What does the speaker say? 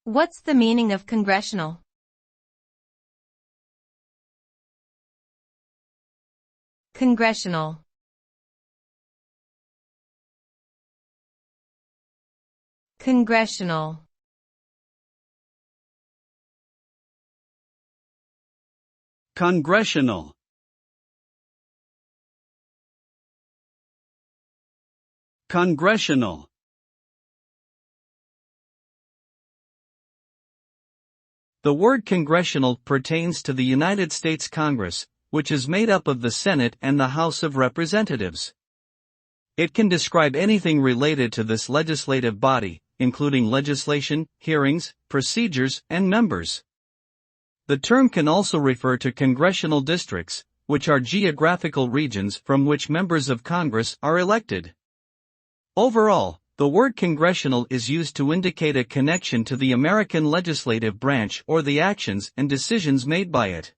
What's the meaning of congressional? Congressional. Congressional. Congressional. Congressional. The word congressional pertains to the United States Congress, which is made up of the Senate and the House of Representatives. It can describe anything related to this legislative body, including legislation, hearings, procedures, and members. The term can also refer to congressional districts, which are geographical regions from which members of Congress are elected. Overall, the word congressional is used to indicate a connection to the American legislative branch or the actions and decisions made by it.